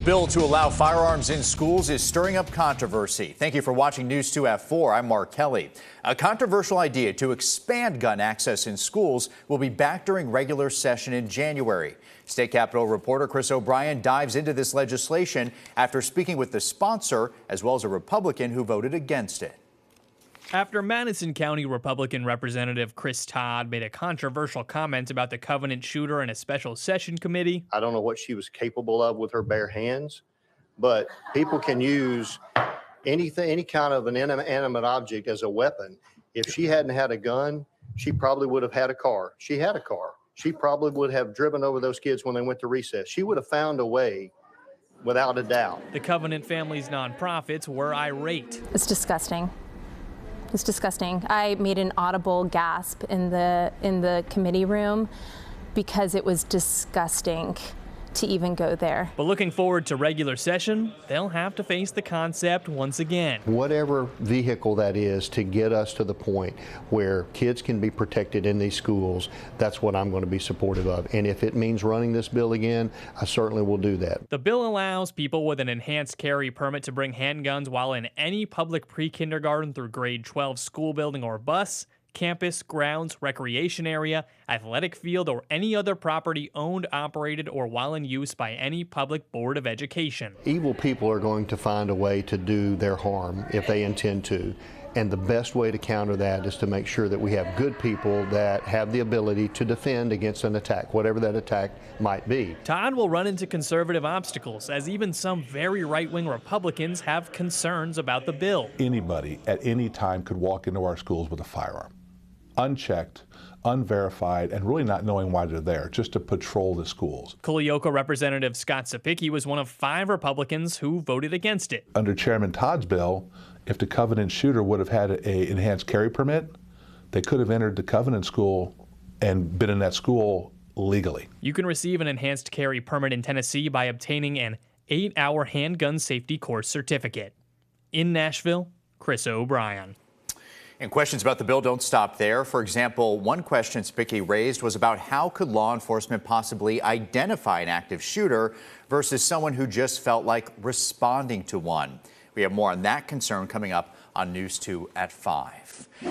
bill to allow firearms in schools is stirring up controversy. Thank you for watching News 2 at 4. I'm Mark Kelly. A controversial idea to expand gun access in schools will be back during regular session in January. State Capitol reporter Chris O'Brien dives into this legislation after speaking with the sponsor as well as a Republican who voted against it. After Madison County Republican Representative Chris Todd made a controversial comment about the Covenant shooter in a special session committee. I don't know what she was capable of with her bare hands, but people can use anything, any kind of an inanimate object as a weapon. If she hadn't had a gun, she probably would have had a car. She had a car. She probably would have driven over those kids when they went to recess. She would have found a way, without a doubt. The Covenant family's nonprofits were irate. It's disgusting. It's disgusting. I made an audible gasp in the committee room because it was disgusting to even go there. But looking forward to regular session, they'll have to face the concept once again. Whatever vehicle that is to get us to the point where kids can be protected in these schools, that's what I'm going to be supportive of. And if it means running this bill again, I certainly will do that. The bill allows people with an enhanced carry permit to bring handguns while in any public pre-kindergarten through grade 12 school building or bus, campus, grounds, recreation area, athletic field, or any other property owned, operated, or while in use by any public board of education. Evil people are going to find a way to do their harm if they intend to. And the best way to counter that is to make sure that we have good people that have the ability to defend against an attack, whatever that attack might be. Todd will run into conservative obstacles, as even some very right-wing Republicans have concerns about the bill. Anybody at any time could walk into our schools with a firearm, unchecked, unverified, and really not knowing why they're there, just to patrol the schools. Culleoka Representative Scott Sapicki was one of 5 Republicans who voted against it. Under Chairman Todd's bill, if the Covenant shooter would have had an enhanced carry permit, they could have entered the Covenant school and been in that school legally. You can receive an enhanced carry permit in Tennessee by obtaining an 8-hour handgun safety course certificate. In Nashville, Chris O'Brien. And questions about the bill don't stop there. For example, one question Spicky raised was about how could law enforcement possibly identify an active shooter versus someone who just felt like responding to one. We have more on that concern coming up on News 2 at 5.